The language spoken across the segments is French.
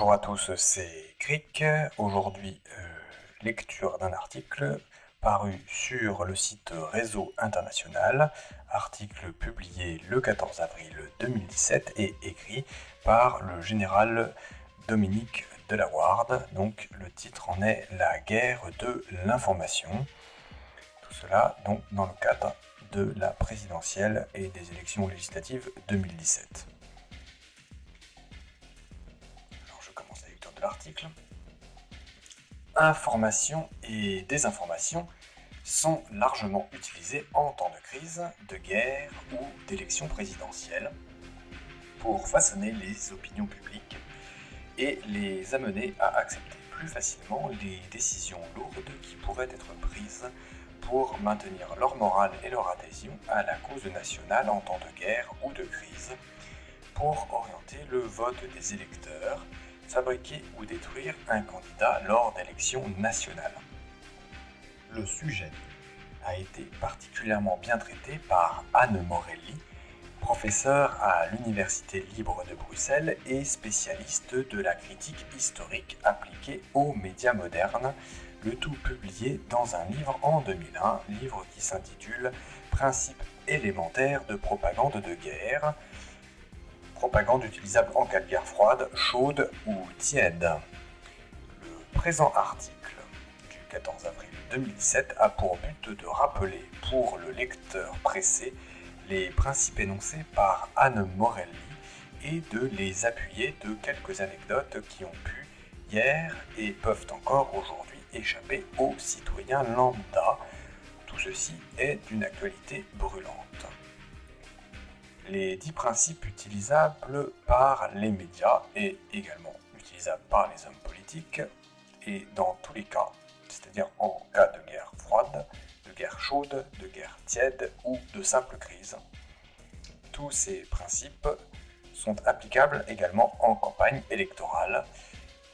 Bonjour à tous, c'est Cric. Aujourd'hui, lecture d'un article paru sur le site Réseau International, article publié le 14 avril 2017 et écrit par le général Dominique Delawarde. Donc le titre en est La guerre de l'information. Tout cela donc dans le cadre de la présidentielle et des élections législatives 2017. L'article. Information et désinformation sont largement utilisées en temps de crise, de guerre ou d'élection présidentielle pour façonner les opinions publiques et les amener à accepter plus facilement les décisions lourdes qui pourraient être prises pour maintenir leur morale et leur adhésion à la cause nationale en temps de guerre ou de crise, pour orienter le vote des électeurs, fabriquer ou détruire un candidat lors d'élections nationales. Le sujet a été particulièrement bien traité par Anne Morelli, professeure à l'Université libre de Bruxelles et spécialiste de la critique historique appliquée aux médias modernes, le tout publié dans un livre en 2001, livre qui s'intitule « Principes élémentaires de propagande de guerre », propagande utilisable en cas de guerre froide, chaude ou tiède. Le présent article du 14 avril 2017 a pour but de rappeler pour le lecteur pressé les principes énoncés par Anne Morelli et de les appuyer de quelques anecdotes qui ont pu hier et peuvent encore aujourd'hui échapper aux citoyens lambda. Tout ceci est d'une actualité brûlante. Les 10 principes utilisables par les médias et également utilisables par les hommes politiques, et dans tous les cas, c'est-à-dire en cas de guerre froide, de guerre chaude, de guerre tiède ou de simple crise. Tous ces principes sont applicables également en campagne électorale.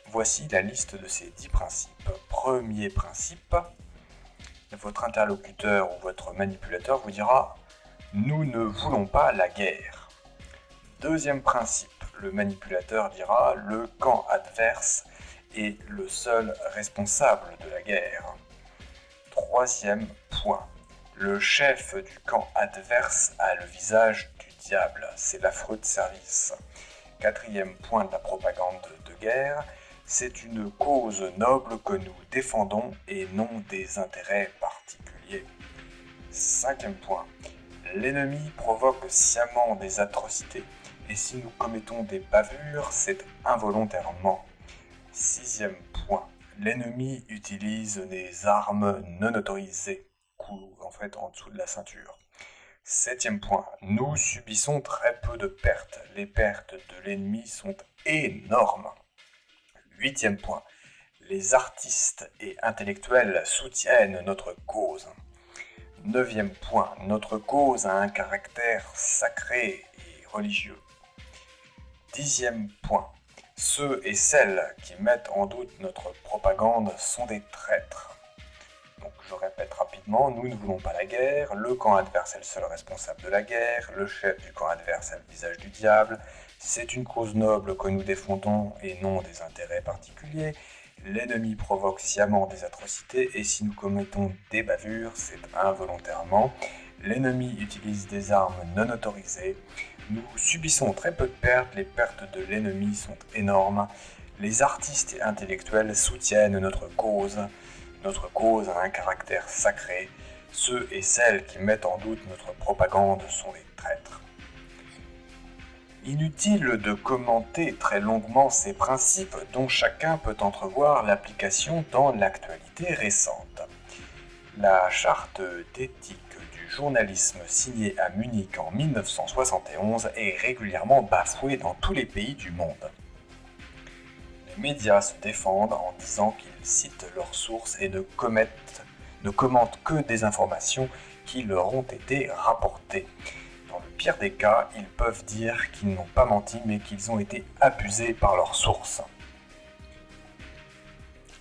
Voici la liste de ces 10 principes. Premier principe, votre interlocuteur ou votre manipulateur vous dira « Nous ne voulons pas la guerre ». Deuxième principe, le manipulateur dira « Le camp adverse est le seul responsable de la guerre ». Troisième point, le chef du camp adverse a le visage du diable, c'est l'affreux de service. Quatrième point de la propagande de guerre, c'est une cause noble que nous défendons et non des intérêts particuliers. Cinquième point, l'ennemi provoque sciemment des atrocités, et si nous commettons des bavures, c'est involontairement. Sixième point, l'ennemi utilise des armes non autorisées, en fait en dessous de la ceinture. Septième point, nous subissons très peu de pertes, les pertes de l'ennemi sont énormes. Huitième point, les artistes et intellectuels soutiennent notre cause. Neuvième point, notre cause a un caractère sacré et religieux. Dixième point, ceux et celles qui mettent en doute notre propagande sont des traîtres. Donc je répète rapidement, nous ne voulons pas la guerre, le camp adverse est le seul responsable de la guerre, le chef du camp adverse a le visage du diable, c'est une cause noble que nous défendons et non des intérêts particuliers, l'ennemi provoque sciemment des atrocités et si nous commettons des bavures, c'est involontairement. L'ennemi utilise des armes non autorisées. Nous subissons très peu de pertes, les pertes de l'ennemi sont énormes. Les artistes et intellectuels soutiennent notre cause. Notre cause a un caractère sacré. Ceux et celles qui mettent en doute notre propagande sont des traîtres. Inutile de commenter très longuement ces principes dont chacun peut entrevoir l'application dans l'actualité récente. La charte d'éthique du journalisme signée à Munich en 1971 est régulièrement bafouée dans tous les pays du monde. Les médias se défendent en disant qu'ils citent leurs sources et ne commentent que des informations qui leur ont été rapportées. Dans le pire des cas, ils peuvent dire qu'ils n'ont pas menti mais qu'ils ont été abusés par leurs sources.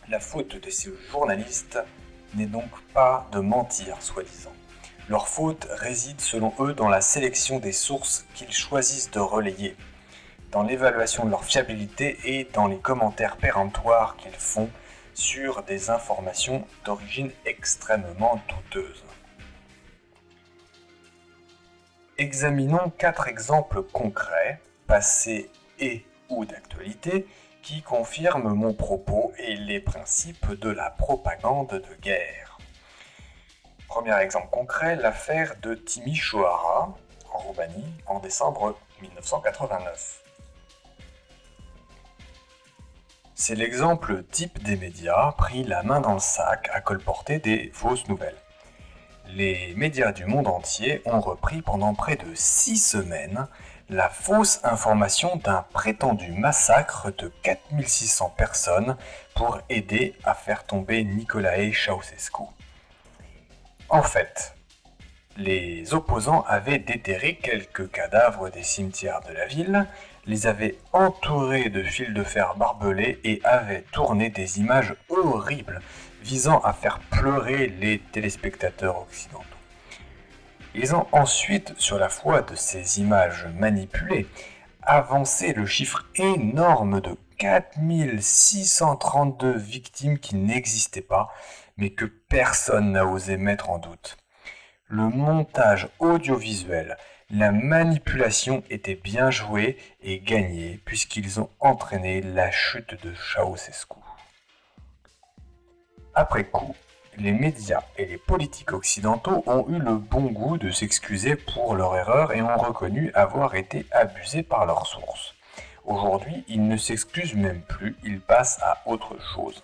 La faute de ces journalistes n'est donc pas de mentir, soi-disant. Leur faute réside selon eux dans la sélection des sources qu'ils choisissent de relayer. dans l'évaluation de leur fiabilité et dans les commentaires péremptoires qu'ils font sur des informations d'origine extrêmement douteuse. Examinons 4 exemples concrets, passés et ou d'actualité, qui confirment mon propos et les principes de la propagande de guerre. Premier exemple concret, l'affaire de Timișoara, en Roumanie, en décembre 1989. C'est l'exemple type des médias pris la main dans le sac à colporter des fausses nouvelles. Les médias du monde entier ont repris pendant près de 6 semaines la fausse information d'un prétendu massacre de 4600 personnes pour aider à faire tomber Nicolae Ceausescu. En fait, les opposants avaient déterré quelques cadavres des cimetières de la ville, les avaient entourés de fils de fer barbelés et avaient tourné des images horribles visant à faire pleurer les téléspectateurs occidentaux. Ils ont ensuite, sur la foi de ces images manipulées, avancé le chiffre énorme de 4632 victimes qui n'existaient pas, mais que personne n'a osé mettre en doute. Le montage audiovisuel, la manipulation étaient bien joués et gagnés puisqu'ils ont entraîné la chute de Ceausescu. Après coup, les médias et les politiques occidentaux ont eu le bon goût de s'excuser pour leur erreur et ont reconnu avoir été abusés par leurs sources. Aujourd'hui, ils ne s'excusent même plus, ils passent à autre chose.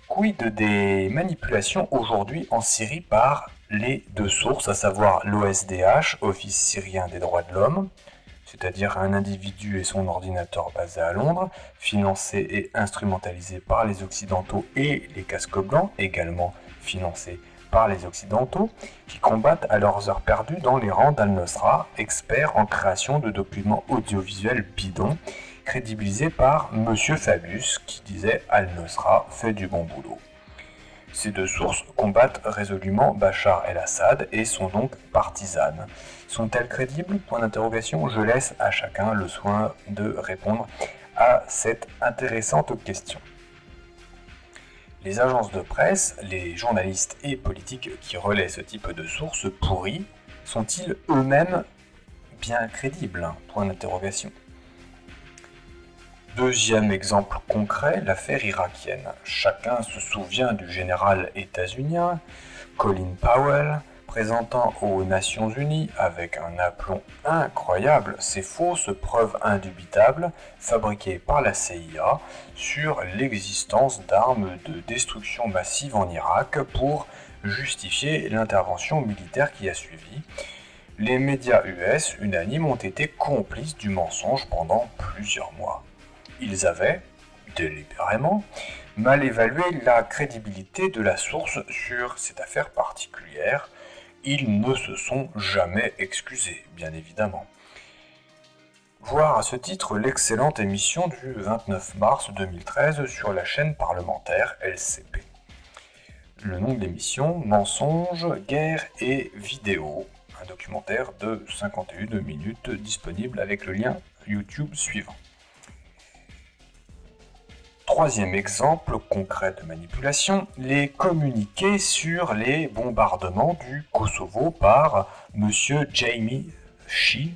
Quid des manipulations aujourd'hui en Syrie par les deux sources, à savoir l'OSDH, Office syrien des droits de l'homme, c'est-à-dire un individu et son ordinateur basé à Londres, financé et instrumentalisé par les Occidentaux et les casques blancs, également financés par les Occidentaux, qui combattent à leurs heures perdues dans les rangs d'Al-Nosra, experts en création de documents audiovisuels bidons, crédibilisés par M. Fabius, qui disait « Al-Nosra fait du bon boulot ». Ces deux sources combattent résolument Bachar el-Assad et sont donc partisanes. Sont-elles crédibles ? Point d'interrogation. Je laisse à chacun le soin de répondre à cette intéressante question. Les agences de presse, les journalistes et politiques qui relaient ce type de sources pourries sont-ils eux-mêmes bien crédibles ? Point d'interrogation. Deuxième exemple concret, l'affaire irakienne. Chacun se souvient du général états-unien Colin Powell présentant aux Nations Unies avec un aplomb incroyable ces fausses preuves indubitables fabriquées par la CIA sur l'existence d'armes de destruction massive en Irak pour justifier l'intervention militaire qui a suivi. Les médias US unanimes ont été complices du mensonge pendant plusieurs mois. Ils avaient, délibérément, mal évalué la crédibilité de la source sur cette affaire particulière. Ils ne se sont jamais excusés, bien évidemment. Voir à ce titre l'excellente émission du 29 mars 2013 sur la chaîne parlementaire LCP. Le nom de l'émission, Mensonges, guerre et vidéo, un documentaire de 51 minutes disponible avec le lien YouTube suivant. Troisième exemple concret de manipulation, les communiqués sur les bombardements du Kosovo par M. Jamie Shi,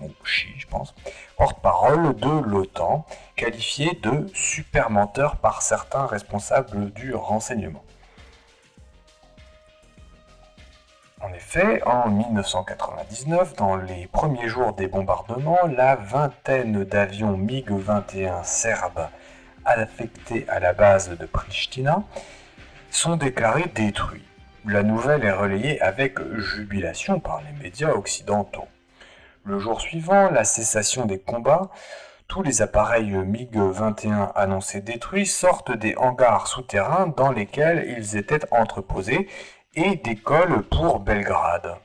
je pense, porte-parole de l'OTAN, qualifié de super menteur par certains responsables du renseignement. En effet, en 1999, dans les premiers jours des bombardements, la vingtaine d'avions MiG-21 serbes affectés à la base de Pristina sont déclarés détruits. La nouvelle est relayée avec jubilation par les médias occidentaux. Le jour suivant, la cessation des combats, tous les appareils MiG-21 annoncés détruits sortent des hangars souterrains dans lesquels ils étaient entreposés et décollent pour Belgrade.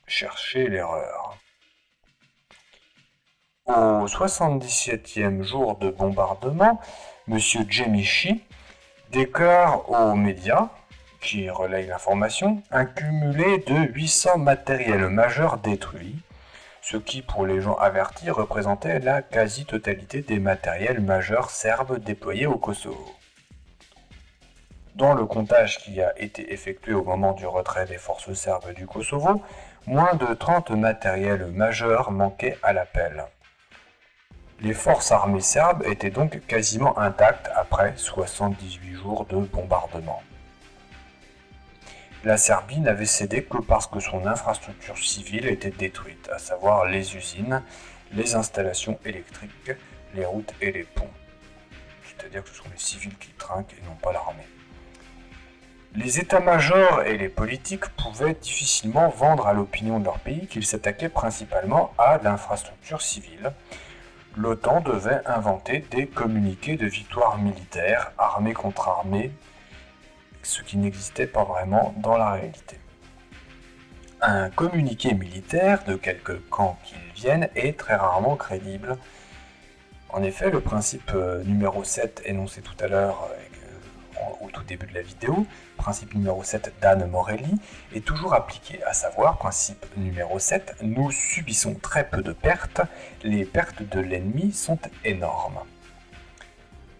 Cherchez l'erreur. Au 77e jour de bombardement, M. Jamie Shi déclare aux médias, qui relayent l'information, un cumulé de 800 matériels majeurs détruits, ce qui pour les gens avertis représentait la quasi-totalité des matériels majeurs serbes déployés au Kosovo. Dans le comptage qui a été effectué au moment du retrait des forces serbes du Kosovo, moins de 30 matériels majeurs manquaient à l'appel. Les forces armées serbes étaient donc quasiment intactes après 78 jours de bombardement. La Serbie n'avait cédé que parce que son infrastructure civile était détruite, à savoir les usines, les installations électriques, les routes et les ponts. C'est-à-dire que ce sont les civils qui trinquent et non pas l'armée. Les états-majors et les politiques pouvaient difficilement vendre à l'opinion de leur pays qu'ils s'attaquaient principalement à l'infrastructure civile. L'OTAN devait inventer des communiqués de victoire militaire, armée contre armée, ce qui n'existait pas vraiment dans la réalité. Un communiqué militaire, de quelque camp qu'il vienne, est très rarement crédible. En effet, le principe numéro 7 énoncé tout à l'heure au tout début de la vidéo, principe numéro 7 d'Anne Morelli, est toujours appliqué, à savoir, principe numéro 7, nous subissons très peu de pertes, les pertes de l'ennemi sont énormes.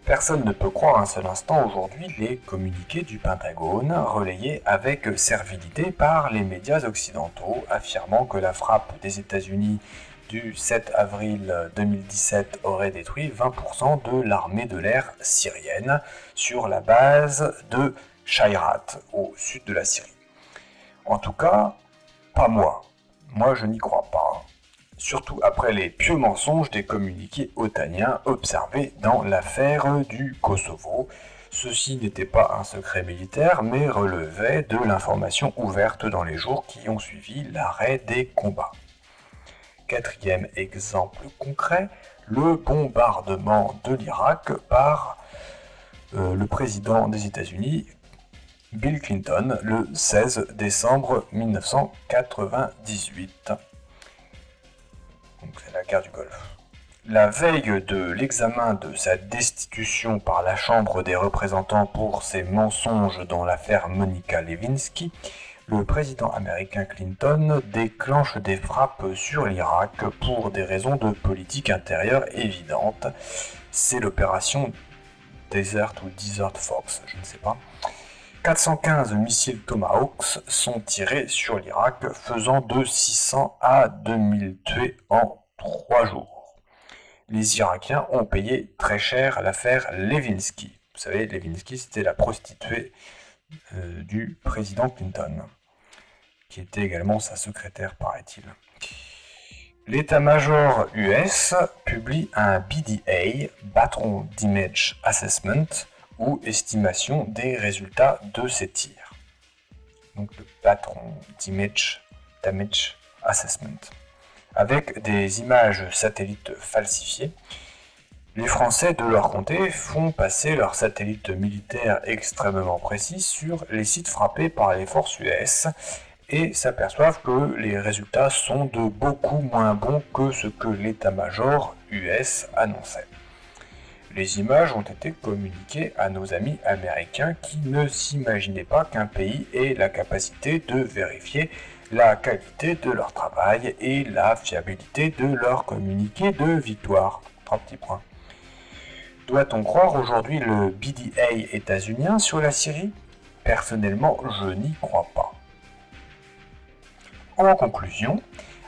Personne ne peut croire un seul instant aujourd'hui les communiqués du Pentagone, relayés avec servilité par les médias occidentaux, affirmant que la frappe des États-Unis du 7 avril 2017 aurait détruit 20% de l'armée de l'air syrienne sur la base de Shayrat, au sud de la Syrie. En tout cas, pas moi. Moi, je n'y crois pas. Surtout après les pieux mensonges des communiqués otaniens observés dans l'affaire du Kosovo. Ceci n'était pas un secret militaire, mais relevait de l'information ouverte dans les jours qui ont suivi l'arrêt des combats. Quatrième exemple concret, le bombardement de l'Irak par le président des États-Unis, Bill Clinton, le 16 décembre 1998. Donc c'est la guerre du Golfe. La veille de l'examen de sa destitution par la Chambre des représentants pour ses mensonges dans l'affaire Monica Lewinsky, le président américain Clinton déclenche des frappes sur l'Irak pour des raisons de politique intérieure évidentes. C'est l'opération Desert ou Desert Fox, je ne sais pas. 415 missiles Tomahawks sont tirés sur l'Irak, faisant de 600 à 2000 tués en 3 jours. Les Irakiens ont payé très cher l'affaire Lewinsky. Vous savez, Lewinsky, c'était la prostituée du président Clinton, qui était également sa secrétaire, paraît-il. L'état-major US publie un BDA, Battron Damage Assessment, ou estimation des résultats de ces tirs. Donc le Battron Damage Assessment. Avec des images satellites falsifiées, les Français, de leur côté, font passer leurs satellites militaires extrêmement précis sur les sites frappés par les forces US et s'aperçoivent que les résultats sont de beaucoup moins bons que ce que l'état-major US annonçait. Les images ont été communiquées à nos amis américains qui ne s'imaginaient pas qu'un pays ait la capacité de vérifier la qualité de leur travail et la fiabilité de leur communiqué de victoire. 3 petits points. Doit-on croire aujourd'hui le BDA états-unien sur la Syrie ? Personnellement, je n'y crois pas. En conclusion,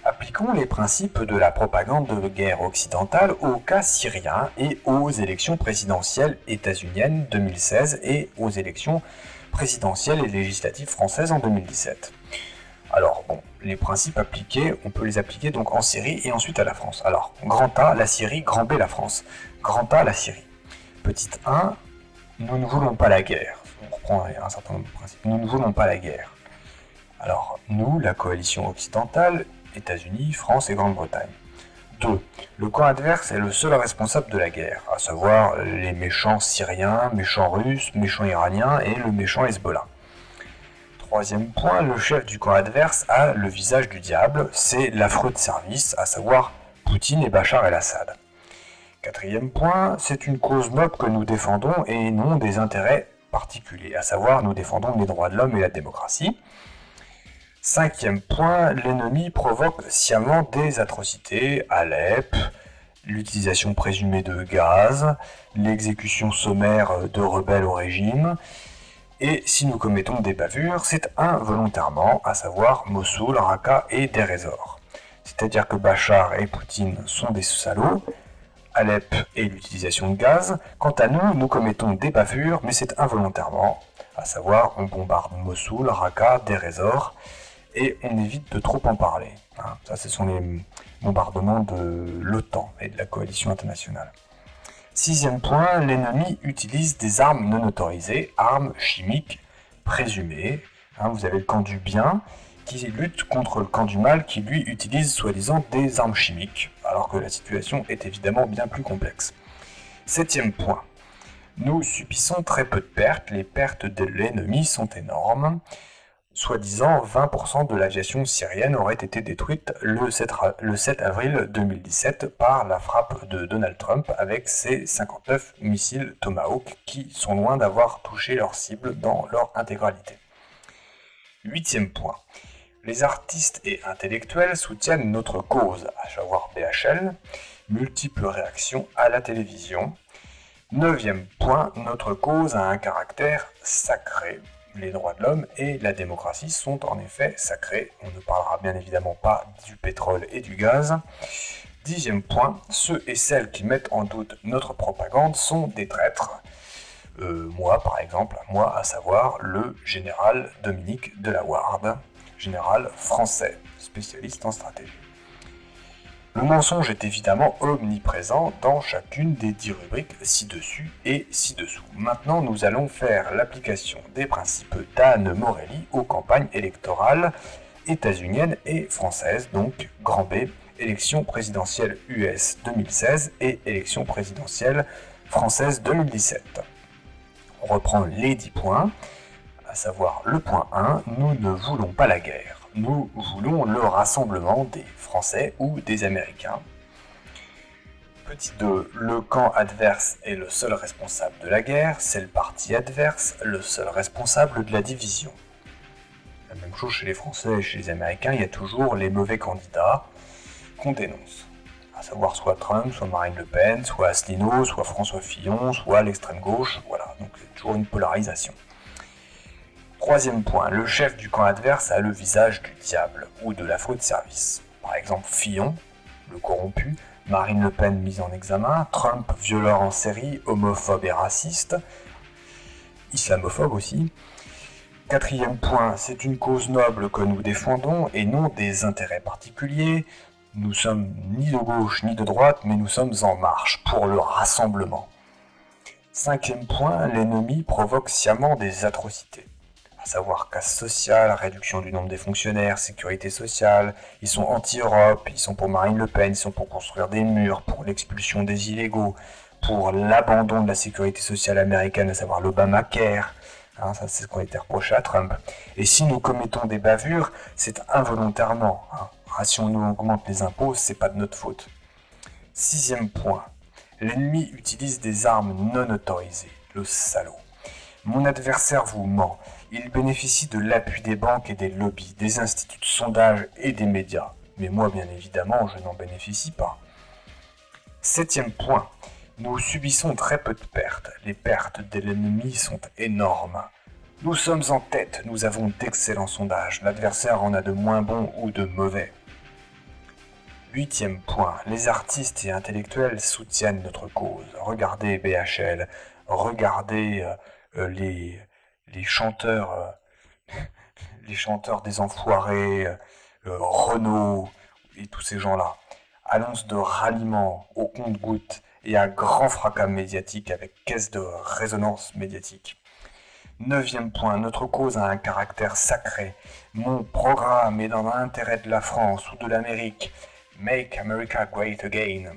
appliquons les principes de la propagande de guerre occidentale au cas syrien et aux élections présidentielles états-uniennes 2016 et aux élections présidentielles et législatives françaises en 2017. Alors, bon, les principes appliqués, on peut les appliquer donc en Syrie et ensuite à la France. Alors, grand A, la Syrie, grand B, la France. Grand A, la Syrie. Petit 1, nous ne voulons pas la guerre. On reprend un certain nombre de principes. Nous ne voulons pas la guerre. Alors, nous, la coalition occidentale, États-Unis, France et Grande-Bretagne. 2. Le camp adverse est le seul responsable de la guerre, à savoir les méchants syriens, méchants russes, méchants iraniens et le méchant Hezbollah. Troisième point, le chef du camp adverse a le visage du diable, c'est l'affreux de service, à savoir Poutine et Bachar el-Assad. Quatrième point, c'est une cause noble que nous défendons et non des intérêts particuliers, à savoir nous défendons les droits de l'homme et la démocratie. Cinquième point, l'ennemi provoque sciemment des atrocités. Alep, l'utilisation présumée de gaz, l'exécution sommaire de rebelles au régime. Et si nous commettons des bavures, c'est involontairement, à savoir Mossoul, Raqqa et Deir ez-Zor. C'est-à-dire que Bachar et Poutine sont des salauds, Alep et l'utilisation de gaz. Quant à nous, nous commettons des bavures, mais c'est involontairement, à savoir on bombarde Mossoul, Raqqa, Deir ez-Zor, et on évite de trop en parler. Ça, ce sont les bombardements de l'OTAN et de la coalition internationale. Sixième point, l'ennemi utilise des armes non autorisées, armes chimiques présumées. Vous avez le camp du bien qui lutte contre le camp du mal qui lui utilise soi-disant des armes chimiques, alors que la situation est évidemment bien plus complexe. Septième point, nous subissons très peu de pertes, les pertes de l'ennemi sont énormes. Soi-disant, 20% de l'aviation syrienne aurait été détruite le 7 avril 2017 par la frappe de Donald Trump avec ses 59 missiles Tomahawk qui sont loin d'avoir touché leur cible dans leur intégralité. Huitième point. Les artistes et intellectuels soutiennent notre cause, à savoir BHL, multiples réactions à la télévision. Neuvième point, notre cause a un caractère sacré. Les droits de l'homme et la démocratie sont en effet sacrés. On ne parlera bien évidemment pas du pétrole et du gaz. Dixième point, ceux et celles qui mettent en doute notre propagande sont des traîtres. Moi par exemple, moi à savoir le général Dominique Delawarde, général français, spécialiste en stratégie. Le mensonge est évidemment omniprésent dans chacune des 10 rubriques ci-dessus et ci-dessous. Maintenant, nous allons faire l'application des principes d'Anne Morelli aux campagnes électorales états-uniennes et françaises, donc grand B, élection présidentielle US 2016 et élection présidentielle française 2017. On reprend les 10 points, à savoir le point 1, nous ne voulons pas la guerre. Nous voulons le rassemblement des Français ou des Américains. Petit 2, le camp adverse est le seul responsable de la guerre, c'est le parti adverse, le seul responsable de la division. La même chose chez les Français et chez les Américains, il y a toujours les mauvais candidats qu'on dénonce. À savoir soit Trump, soit Marine Le Pen, soit Asselineau, soit François Fillon, soit l'extrême gauche, voilà, donc c'est toujours une polarisation. Troisième point, le chef du camp adverse a le visage du diable ou de la faute service. Par exemple Fillon, le corrompu, Marine Le Pen mise en examen, Trump violeur en série, homophobe et raciste, islamophobe aussi. Quatrième point, c'est une cause noble que nous défendons et non des intérêts particuliers. Nous sommes ni de gauche ni de droite, mais nous sommes en marche pour le rassemblement. Cinquième point, l'ennemi provoque sciemment des atrocités. À savoir casse sociale, réduction du nombre des fonctionnaires, sécurité sociale, ils sont anti-Europe, ils sont pour Marine Le Pen, ils sont pour construire des murs, pour l'expulsion des illégaux, pour l'abandon de la sécurité sociale américaine, à savoir l'Obamacare, ça c'est ce qu'on a été reproché à Trump. Et si nous commettons des bavures, c'est involontairement. Si on nous augmente les impôts, c'est pas de notre faute. Sixième point, l'ennemi utilise des armes non autorisées, le salaud. Mon adversaire vous ment. Il bénéficie de l'appui des banques et des lobbies, des instituts de sondage et des médias. Mais moi, bien évidemment, je n'en bénéficie pas. Septième point. Nous subissons très peu de pertes. Les pertes de l'ennemi sont énormes. Nous sommes en tête, nous avons d'excellents sondages. L'adversaire en a de moins bons ou de mauvais. Huitième point. Les artistes et intellectuels soutiennent notre cause. Regardez BHL, regardez les chanteurs des enfoirés, Renaud et tous ces gens-là. Annonce de ralliement au compte-gouttes et un grand fracas médiatique avec caisse de résonance médiatique. Neuvième point, notre cause a un caractère sacré. Mon programme est dans l'intérêt de la France ou de l'Amérique. Make America Great Again.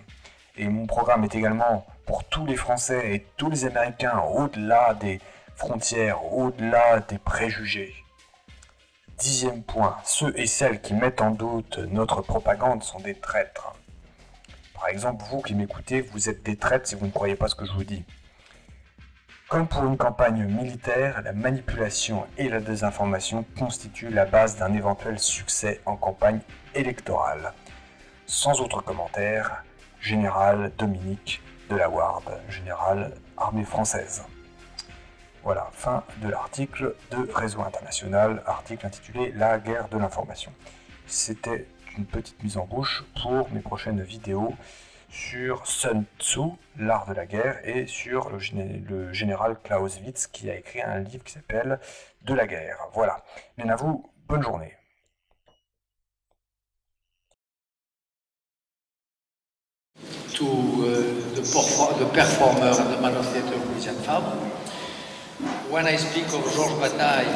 Et mon programme est également pour tous les Français et tous les Américains, au-delà des frontières, au-delà des préjugés. Dixième point, ceux et celles qui mettent en doute notre propagande sont des traîtres. Par exemple, vous qui m'écoutez, vous êtes des traîtres si vous ne croyez pas ce que je vous dis. Comme pour une campagne militaire, la manipulation et la désinformation constituent la base d'un éventuel succès en campagne électorale. Sans autre commentaire, Général Dominique Delaward, général armée française. Voilà, fin de l'article de Réseau International, article intitulé La guerre de l'information. C'était une petite mise en bouche pour mes prochaines vidéos sur Sun Tzu, l'art de la guerre, et sur le général Clausewitz qui a écrit un livre qui s'appelle De la guerre. Voilà. Bien à vous, bonne journée. To the performer and the man of theatre William Fabre. When I speak of Georges Bataille,